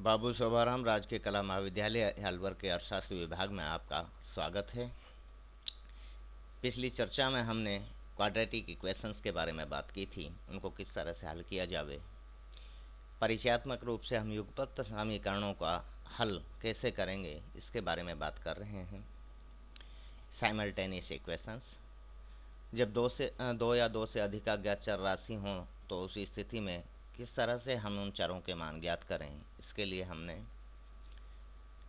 बाबू शोभाराम राजकीय कला महाविद्यालय अलवर के अर्थशास्त्र विभाग में आपका स्वागत है। पिछली चर्चा में हमने क्वाड्रेटिक इक्वेशंस के बारे में बात की थी, उनको किस तरह से हल किया जावे। परिचयात्मक रूप से हम युगपत समीकरणों का हल कैसे करेंगे इसके बारे में बात कर रहे हैं। साइमल्टेनियस इक्वेशंस, जब दो या दो से अधिक अज्ञात चर राशि हों तो उस स्थिति में किस तरह से हम उन चरों के मान ज्ञात करें। इसके लिए हमने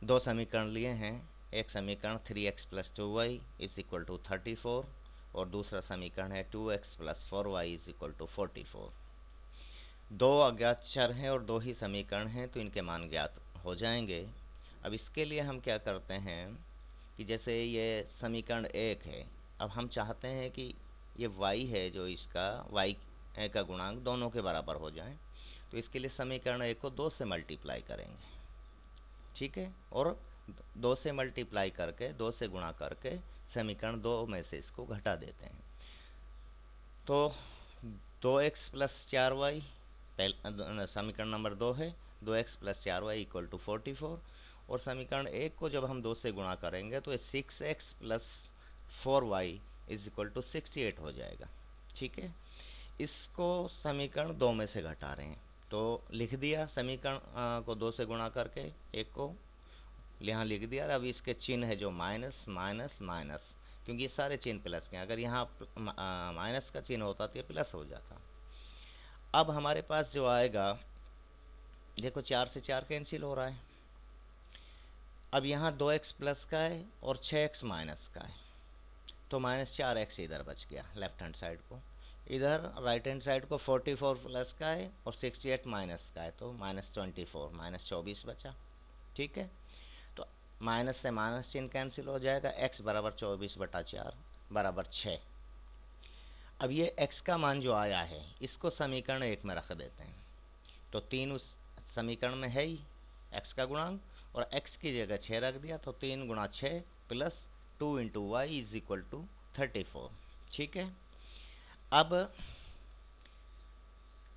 दो समीकरण लिए हैं। एक समीकरण 3x + 2y = 34 और दूसरा समीकरण है 2x + 4y = 44। दो अज्ञात चर हैं और दो ही समीकरण हैं तो इनके मान ज्ञात हो जाएंगे। अब इसके लिए हम क्या करते हैं कि जैसे ये समीकरण 1 है, अब हम चाहते हैं कि ये y है जो इसका y का गुणांक दोनों के बराबर हो जाए, तो इसके लिए समीकरण 1 को 2 से मल्टीप्लाई करेंगे, ठीक है। और 2 से मल्टीप्लाई करके 2 से गुणा करके समीकरण 2 में से इसको घटा देते हैं। तो 2x + 4y समीकरण नंबर 2 है। 2x + 4y = 44 और समीकरण 1 को जब हम 2 से गुणा करेंगे तो 6x + 4y = 68 हो जाएगा, ठीक है। इसको समीकरण 2 में से घटा रहे हैं तो लिख दिया समीकरण को 2 से गुणा करके एक को यहाँ लिख दिया। अब इसके चिन्ह है जो माइनस माइनस माइनस, क्योंकि ये सारे चिन्ह प्लस के हैं। अगर यहाँ माइनस का चिन्ह होता तो ये प्लस हो जाता। अब हमारे पास जो आएगा, देखो 4 से 4 कैंसिल हो रहा है। अब यहाँ 2x प्लस का है और 6x माइनस का है, तो -4x इधर बच गया लेफ्ट हैंड साइड को। इधर राइट हैंड साइड को 44 प्लस का है और 68 माइनस का है, तो -24 -24 बचा, ठीक है। तो माइनस से माइनस चिन्ह कैंसिल हो जाएगा। x = 24/4 = 6। अब ये x का मान जो आया है इसको समीकरण 1 में रख देते हैं, तो 3 उस समीकरण में है ही x का गुणांक, और x की जगह 6 रख दिया, तो 3 × 6 + 2 × y = 34, ठीक है। अब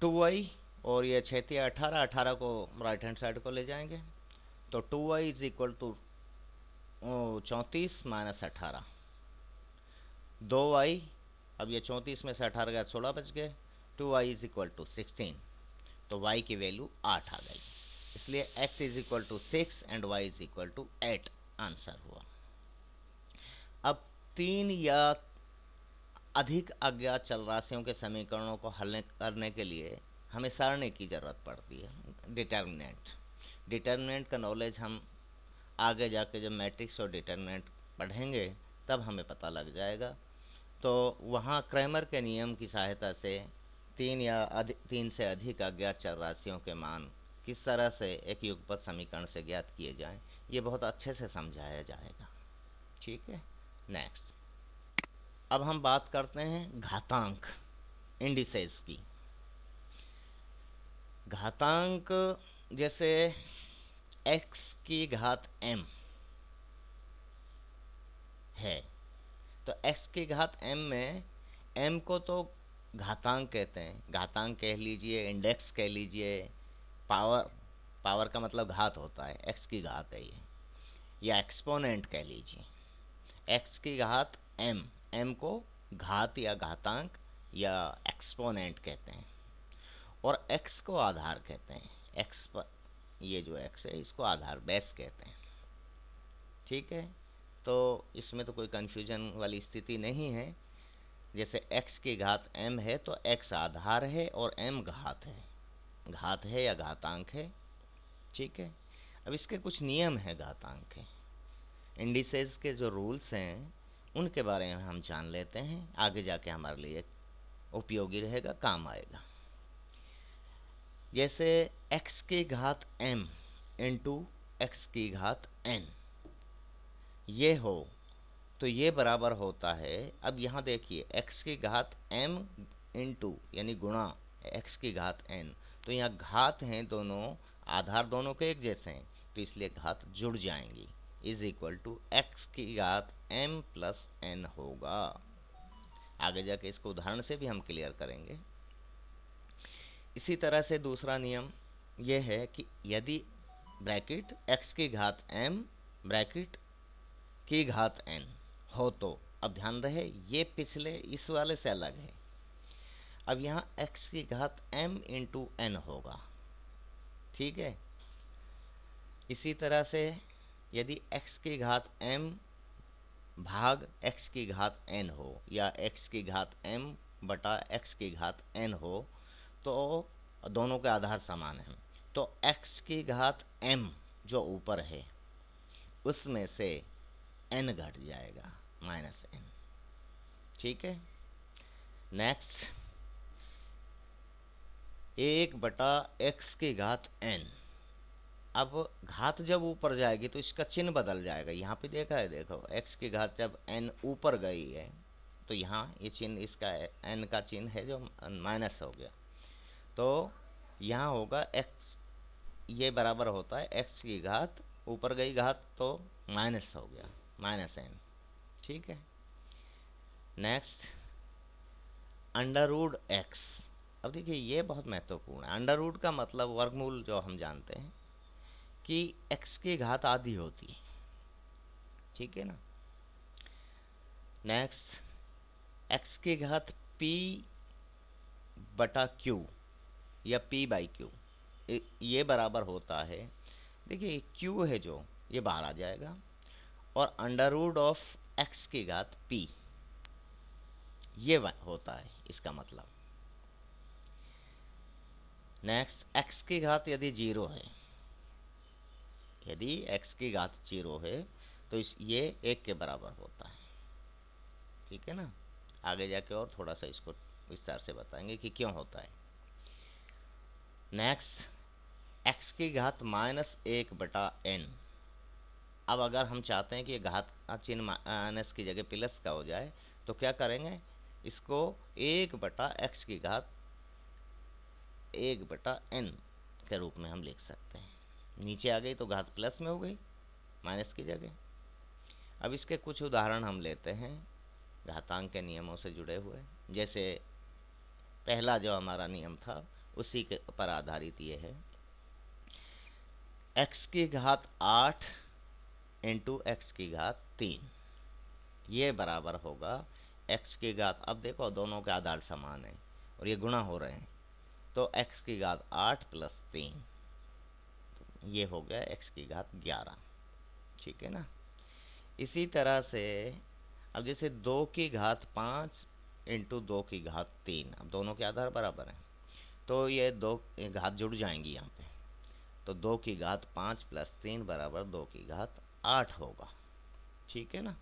2y और ये 6 × 18, 18 को राइट हैंड साइड को ले जाएंगे, तो 2y = 34 - 18, 2y, अब ये 34 में से 18 गया 16 बच गए, 2y = 16, तो y की वैल्यू 8 आ गई। इसलिए x = 6 एंड y = 8 आंसर हुआ। अब 3 या अधिक अज्ञात चल राशियों के समीकरणों को हल करने के लिए हमें सारणी की ज़रूरत पड़ती है, डिटर्मिनेंट का नॉलेज हम आगे जाके जब मैट्रिक्स और डिटर्मिनेंट पढ़ेंगे तब हमें पता लग जाएगा। तो वहाँ क्रैमर के नियम की सहायता से 3 से अधिक अज्ञात चर राशियों के मान किस तरह से एक युगपत समीकरण से ज्ञात किए जाएं, ये बहुत अच्छे से समझाया जाएगा, ठीक है। नेक्स्ट, अब हम बात करते हैं घातांक इंडिसेस की। घातांक जैसे x की घात m है, तो x की घात m में m को तो घातांक कहते हैं, घातांक कह लीजिए, इंडेक्स कह लीजिए, पावर का मतलब घात होता है, x की घात है ये, या एक्सपोनेंट कह लीजिए। x की घात m को घात या घातांक या एक्सपोनेंट कहते हैं, और x को आधार कहते हैं। x पर ये जो x है इसको आधार बेस कहते हैं, ठीक है। तो इसमें तो कोई कन्फ्यूजन वाली स्थिति नहीं है। जैसे x की घात m है तो x आधार है और m घात है या घातांक है, ठीक है। अब इसके कुछ नियम है घातांक के, इंडिसेस के जो रूल्स हैं उनके बारे में हम जान लेते हैं, आगे जाके हमारे लिए उपयोगी रहेगा, काम आएगा। जैसे x की घात m इंटू x की घात n ये हो तो ये बराबर होता है। अब यहाँ देखिए x की घात m इंटू यानी गुणा x की घात n, तो यहाँ घात हैं दोनों, आधार दोनों के एक जैसे हैं, तो इसलिए घात जुड़ जाएंगी, = x की घात m + n होगा। आगे जाके इसको उदाहरण से भी हम क्लियर करेंगे। इसी तरह से दूसरा नियम यह है कि यदि ब्रैकेट x की घात m ब्रैकेट की घात n हो तो, अब ध्यान रहे ये पिछले इस वाले से अलग है। अब यहाँ x की घात m इंटू n होगा, ठीक है। इसी तरह से यदि x की घात m भाग x की घात n हो या x की घात m बटा x की घात n हो तो दोनों के आधार समान हैं, तो x की घात m जो ऊपर है उसमें से n घट जाएगा माइनस n, ठीक है। नेक्स्ट 1 बटा x की घात n, अब घात जब ऊपर जाएगी तो इसका चिन्ह बदल जाएगा। यहाँ पे देखा है, देखो x की घात जब n ऊपर गई है तो यहाँ ये चिन्ह इसका n का चिन्ह है जो माइनस हो गया, तो यहाँ होगा x, ये बराबर होता है x की घात ऊपर गई घात तो माइनस हो गया माइनस n, ठीक है। नेक्स्ट अंडर रूट x, अब देखिए ये बहुत महत्वपूर्ण है। अंडर रूट का मतलब वर्गमूल जो हम जानते हैं कि x की घात आधी होती है, ठीक है ना। नेक्स्ट x की घात p बटा q या p बाई q, ये बराबर होता है, देखिए q है जो ये बाहर आ जाएगा और अंडर रूट ऑफ x की घात p ये होता है इसका मतलब। नेक्स्ट x की घात यदि 0 है, यदि x की घात 0 है तो ये 1 के बराबर होता है, ठीक है ना। आगे जाके और थोड़ा सा इसको विस्तार से बताएंगे कि क्यों होता है। नेक्स्ट x की घात माइनस 1 बटा n, अब अगर हम चाहते हैं कि घात का चिन्ह माइनस की जगह प्लस का हो जाए तो क्या करेंगे, इसको 1 बटा x की घात 1 बटा n के रूप में हम लिख सकते हैं। नीचे आ गई तो घात प्लस में हो गई माइनस की जगह। अब इसके कुछ उदाहरण हम लेते हैं घातांक के नियमों से जुड़े हुए, जैसे पहला जो हमारा नियम था उसी के पर आधारित ये है, x की घात 8 इंटू एक्स की घात 3, ये बराबर होगा x की घात, अब देखो दोनों के आधार समान है और ये गुणा हो रहे हैं, तो x की घात 8 प्लस 3, ये हो गया x की घात 11, ठीक है ना। इसी तरह से अब जैसे 2 की घात 5 इंटू 2 की घात 3, अब दोनों के आधार बराबर हैं तो ये दो घात जुड़ जाएंगी यहाँ पे, तो 2 की घात 5 प्लस 3 बराबर 2 की घात 8 होगा, ठीक है ना।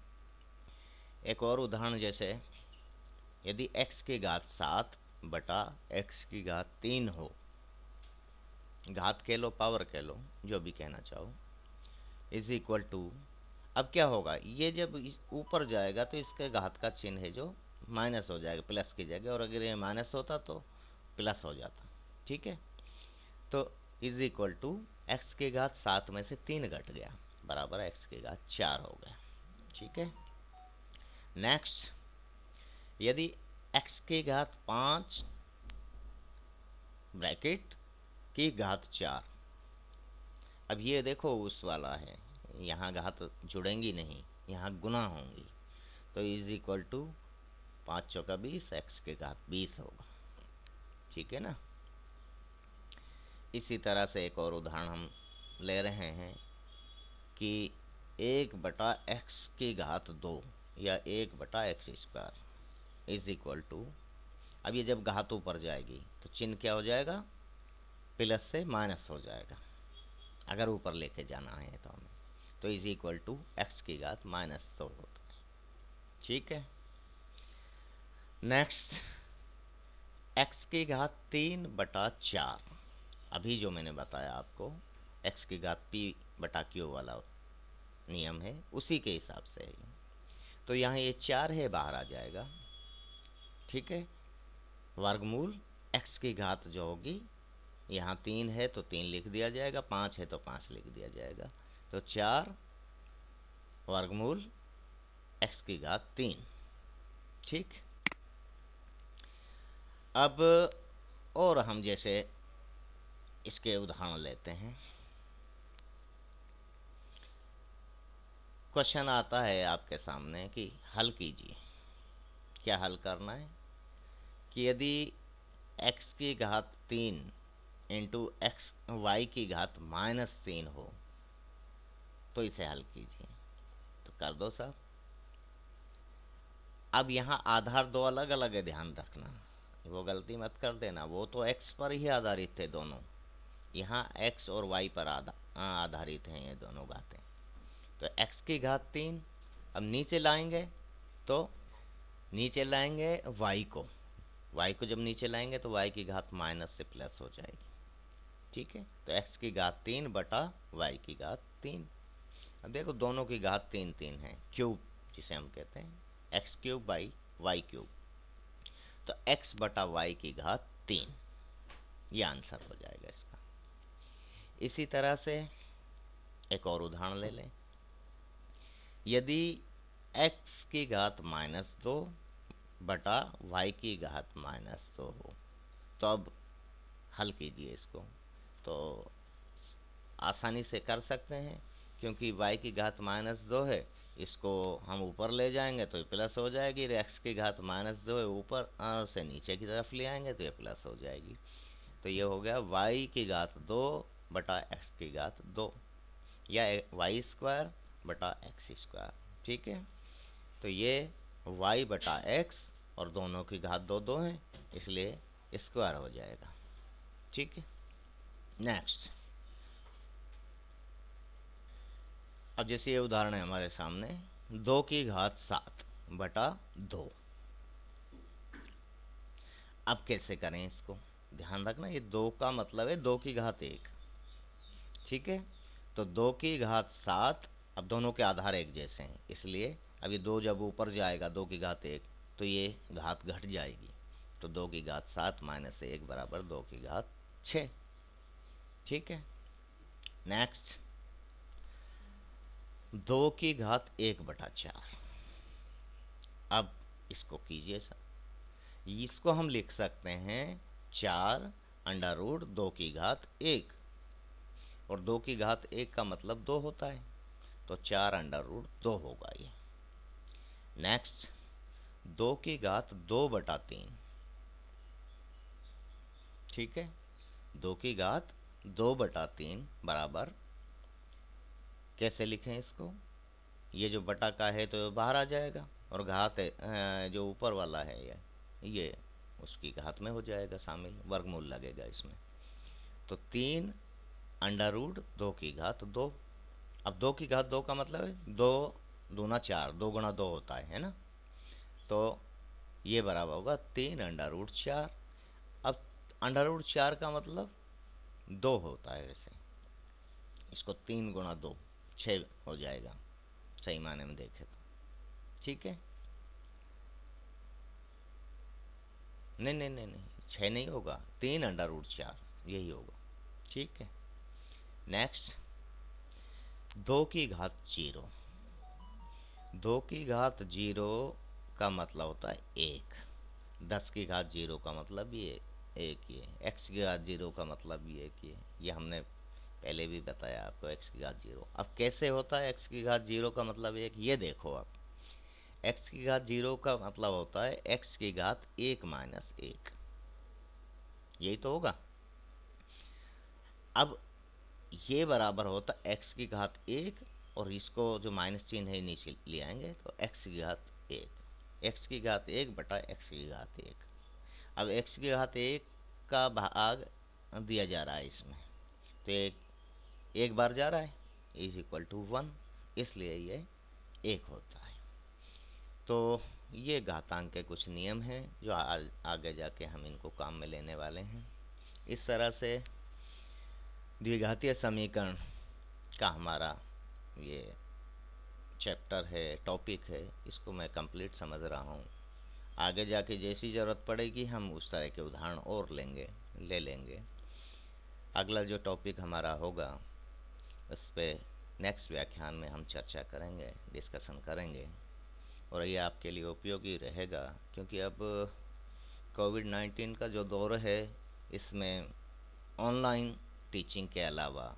एक और उदाहरण, जैसे यदि x की घात 7 बटा x की घात 3 हो, घात कह लो पावर कह लो जो भी कहना चाहो, इज इक्वल टू, अब क्या होगा, ये जब ऊपर जाएगा तो इसके घात का चिन्ह है जो माइनस हो जाएगा प्लस की जगह, और अगर ये माइनस होता तो प्लस हो जाता, ठीक है। तो इज इक्वल टू एक्स की घात 7 में से 3 घट गया बराबर एक्स की घात 4 हो गया, ठीक है। नेक्स्ट यदि एक्स की घात 5 ब्रैकेट की घात 4, अब ये देखो उस वाला है, यहाँ घात जुड़ेंगी नहीं, यहाँ गुना होंगी, तो इज इक्वल टू 5 चौका 20 एक्स के घात 20 होगा, ठीक है ना। इसी तरह से एक और उदाहरण हम ले रहे हैं कि 1 बटा एक्स की घात 2 या 1 बटा x square is equal to, अब ये जब घात ऊपर जाएगी तो चिन्ह क्या हो जाएगा, प्लस से माइनस हो जाएगा अगर ऊपर लेके जाना है तो हमें, तो इज इक्वल टू एक्स की घात -100 होता है, ठीक है। नेक्स्ट एक्स की घात 3 बटा 4, अभी जो मैंने बताया आपको एक्स की घात p बटा q वाला नियम है उसी के हिसाब से है, तो यहाँ ये 4 है बाहर आ जाएगा, ठीक है। वर्गमूल एक्स की घात जो होगी, यहाँ 3 है तो 3 लिख दिया जाएगा, 5 है तो 5 लिख दिया जाएगा, तो 4 वर्गमूल एक्स की घात 3, ठीक। अब और हम जैसे इसके उदाहरण लेते हैं, क्वेश्चन आता है आपके सामने कि हल कीजिए। क्या हल करना है कि यदि x की घात 3 इंटू एक्स वाई की घात -3 हो तो इसे हल कीजिए। तो कर दो साहब। अब यहाँ आधार दो अलग अलग है, ध्यान रखना, वो गलती मत कर देना। वो तो x पर ही आधारित थे दोनों, यहाँ x और y पर आधारित हैं ये दोनों बातें। तो x की घात 3 अब नीचे लाएंगे तो नीचे लाएंगे y को जब नीचे लाएंगे तो y की घात माइनस से प्लस हो जाएगी। ठीक है, तो x की घात 3 बटा y की घात 3। अब देखो दोनों की घात 3 3 है, क्यूब जिसे हम कहते हैं, x cube by y cube, तो x बटा y की घात 3, ये आंसर हो जाएगा इसका। इसी तरह से एक और उदाहरण ले लें। यदि x की घात -2 बटा y की घात -2 हो तो अब हल कीजिए इसको। तो आसानी से कर सकते हैं, क्योंकि y की घात -2 है, इसको हम ऊपर ले जाएंगे तो ये प्लस हो जाएगी। x की घात -2 है, ऊपर से नीचे की तरफ ले आएंगे तो ये प्लस हो जाएगी। तो ये हो गया y की घात 2 बटा x की घात 2, या वाई स्क्वायर बटा एक्स स्क्वायर। ठीक है, तो ये y बटा x और दोनों की घात 2 2 है, इसलिए स्क्वायर हो जाएगा। ठीक है, नेक्स्ट। अब जैसे ये उदाहरण है हमारे सामने, 2 की घात 7 बटा 2। अब कैसे करें इसको, ध्यान रखना, ये 2 का मतलब है 2 की घात 1। ठीक है, तो 2 की घात 7, अब दोनों के आधार एक जैसे हैं, इसलिए अब ये 2 जब ऊपर जाएगा 2 की घात 1 तो ये घात घट जाएगी। तो 2 की घात 7 माइनस 1 बराबर 2 की घात 6। ठीक है, नेक्स्ट। 2 की घात 1 बटा 4। अब इसको कीजिए सर, इसको हम लिख सकते हैं 4 अंडर रूट 2 की घात 1, और 2 की घात 1 का मतलब 2 होता है, तो 4 अंडर रूट 2 होगा ये। नेक्स्ट, 2 की घात 2 बटा 3। ठीक है, 2 की घात 2 बटा 3 बराबर, कैसे लिखें इसको, ये जो बटा का है तो बाहर आ जाएगा, और घात है जो ऊपर वाला है ये उसकी घात में हो जाएगा शामिल, वर्गमूल लगेगा इसमें। तो 3 अंडर रूट 2 की घात 2। अब 2 की घात 2 का मतलब है 2 दूना 4, 2 गुणा 2 होता है ना, तो ये बराबर होगा 3 अंडर रूट 4। अब अंडर रूट 4 का मतलब 2 होता है, वैसे इसको 3 गुणा 2 6 हो जाएगा, सही माने में देखे तो। ठीक है, नहीं 6 नहीं होगा, 3 अंडर रूट 4 यही होगा। ठीक है, नेक्स्ट। 2 की घात 0। 2 की घात 0 का मतलब होता है 1। 10 की घात 0 का मतलब ये 1 ही है। x की घात 0 का मतलब ये 1 ही है, ये हमने पहले भी बताया आपको, x की घात 0। अब कैसे होता है x की घात 0 का मतलब 1, ये देखो आप, x की घात 0 का मतलब होता है x की घात 1 माइनस 1, यही तो होगा। अब ये बराबर होता है x की घात 1, और इसको जो माइनस चिन्ह है नीचे ले आएंगे तो x की घात 1, x की घात 1 बटा x की घात 1। अब x की घात 1 का भाग दिया जा रहा है इसमें, तो एक बार जा रहा है, इज इक्वल टू 1, इसलिए ये 1 होता है। तो ये घातांक के कुछ नियम हैं जो आगे जाके हम इनको काम में लेने वाले हैं। इस तरह से द्विघातीय समीकरण का हमारा ये चैप्टर है, टॉपिक है, इसको मैं कंप्लीट समझ रहा हूँ। आगे जाके जैसी ज़रूरत पड़ेगी हम उस तरह के उदाहरण और ले लेंगे। अगला जो टॉपिक हमारा होगा उस पर नेक्स्ट व्याख्यान में हम चर्चा करेंगे, डिस्कशन करेंगे, और ये आपके लिए उपयोगी रहेगा, क्योंकि अब कोविड-19 का जो दौर है इसमें ऑनलाइन टीचिंग के अलावा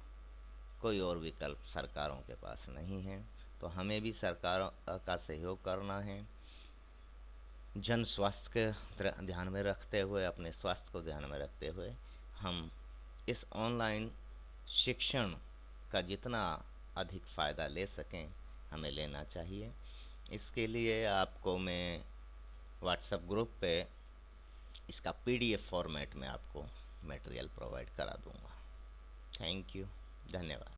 कोई और विकल्प सरकारों के पास नहीं है। तो हमें भी सरकार का सहयोग करना है। जन स्वास्थ्य के ध्यान में रखते हुए, अपने स्वास्थ्य को ध्यान में रखते हुए हम इस ऑनलाइन शिक्षण का जितना अधिक फ़ायदा ले सकें हमें लेना चाहिए। इसके लिए आपको मैं व्हाट्सएप ग्रुप पे इसका पीडीएफ फॉर्मेट में आपको मटेरियल प्रोवाइड करा दूंगा। थैंक यू, धन्यवाद।